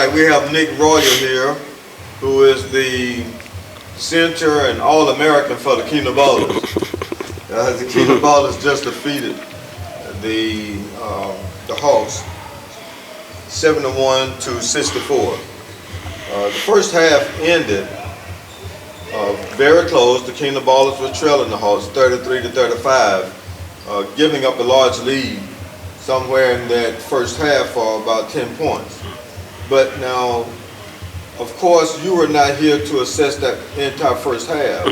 right, we have Nick Royal here, who is the center and All-American for the Keener Ballers. The Keener Ballers just defeated the Hawks 71-64. The first half ended very close. The Keener Ballers were trailing the Hawks 33-35, giving up a large lead somewhere in that first half for about 10 points. But now, of course, you were not here to assess that entire first half.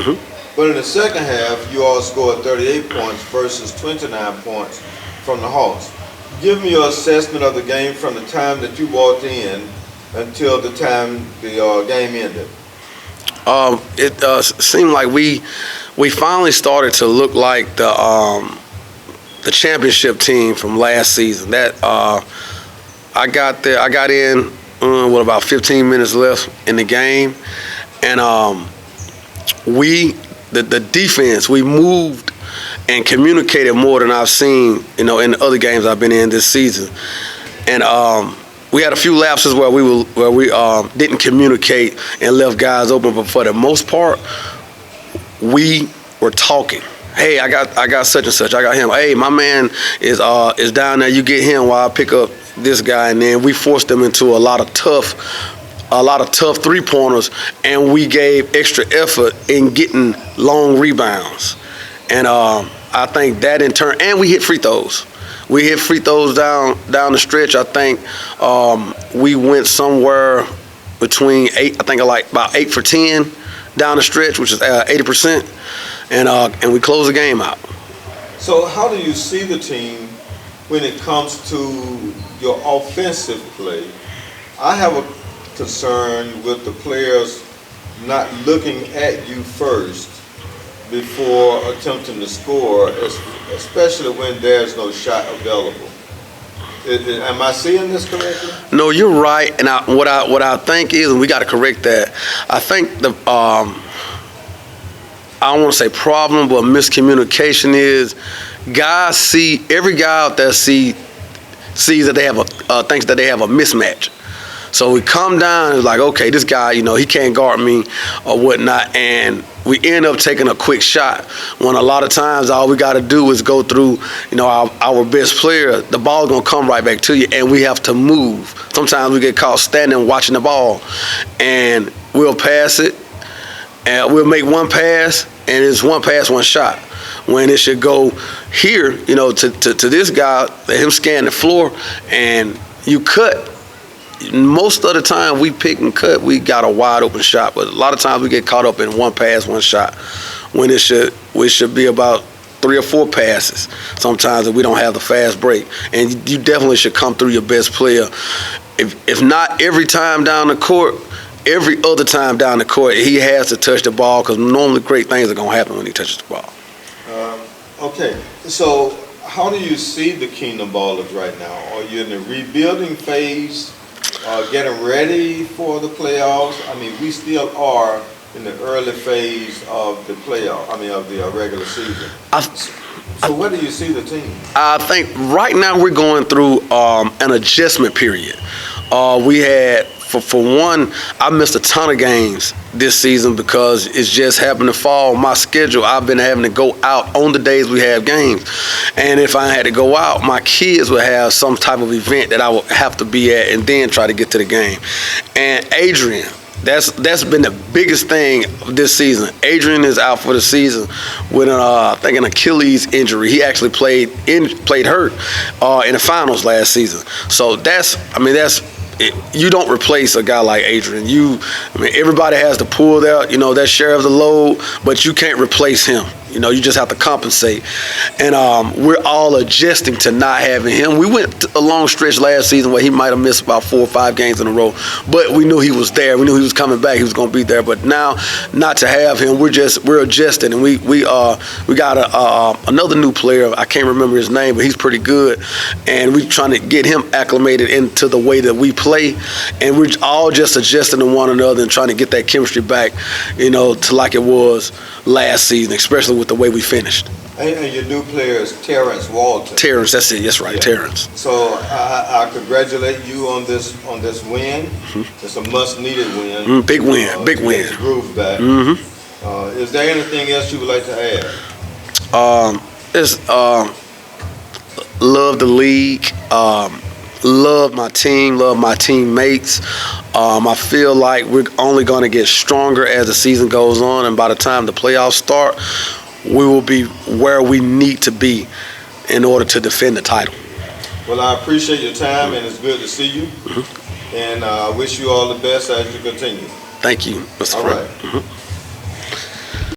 But in the second half, you all scored 38 points versus 29 points from the Hawks. Give me your assessment of the game from the time that you walked in until the time the game ended. It seemed like we finally started to look like the championship team from last season. That I got in with about 15 minutes left in the game, and the defense, we moved and communicated more than I've seen, in the other games I've been in this season. And we had a few lapses where we didn't communicate and left guys open, but for the most part, we were talking. Hey, I got such and such. I got him. Hey, my man is down there. You get him while I pick up this guy, and then we forced them into a lot of tough 3-pointers, and we gave extra effort in getting long rebounds. And I think that in turn, and we hit free throws. We hit free throws down the stretch. I think we went somewhere between about 8 for 10 down the stretch, which is 80%, and we closed the game out. So how do you see the team when it comes to your offensive play? I have a concern with the players not looking at you first before attempting to score, especially when there's no shot available. Am I seeing this correctly? No, you're right. And what I think is, and we got to correct that. I think I don't want to say problem, but miscommunication is every guy out there sees that they have thinks that they have a mismatch. So we come down and it's like, okay, this guy, he can't guard me or whatnot, and we end up taking a quick shot when a lot of times all we got to do is go through, our best player. The ball's going to come right back to you, and we have to move. Sometimes we get caught standing watching the ball, and we'll pass it, and we'll make one pass, and it's one pass, one shot. When it should go here, to this guy, let him scan the floor, and you cut. Most of the time we pick and cut, we got a wide open shot, but a lot of times we get caught up in one pass, one shot, when it should be about 3 or 4 passes sometimes if we don't have the fast break. And you definitely should come through your best player. If not every time down the court, every other time down the court, he has to touch the ball, because normally great things are going to happen when he touches the ball. Okay, so how do you see the Keener Ballers right now? Are you in the rebuilding phase? Getting ready for the playoffs? I mean, we still are in the early phase of the of the regular season. So where do you see the team? I think right now we're going through an adjustment period. We had, for one, I missed a ton of games this season because it's just happened to fall my schedule. I've been having to go out on the days we have games. And if I had to go out, my kids would have some type of event that I would have to be at and then try to get to the game. And Adrian, that's been the biggest thing this season. Adrian is out for the season with I think an Achilles injury. He actually played hurt in the finals last season. So you don't replace a guy like Adrian. Everybody has to pull their share of the load, but you can't replace him. You just have to compensate. And we're all adjusting to not having him. We went a long stretch last season where he might have missed about 4 or 5 games in a row, but we knew he was there. We knew he was coming back. He was going to be there. But now, not to have him, we're adjusting. And we got another new player. I can't remember his name, but he's pretty good. And we're trying to get him acclimated into the way that we play. And we're all just adjusting to one another and trying to get that chemistry back, to like it was last season, especially with the way we finished. And your new player is Terrence Walton. Terrence, that's it. That's right, Yeah. Terrence. So I congratulate you on this win. It's a much-needed win. Big win, big to win. get your groove back. Is there anything else you would like to add? Love the league. Love my team. Love my teammates. I feel like we're only going to get stronger as the season goes on, and by the time the playoffs start, we will be where we need to be in order to defend the title. Well, I appreciate your time, and it's good to see you. And I wish you all the best as you continue. Thank you, Mr. All Frank. right.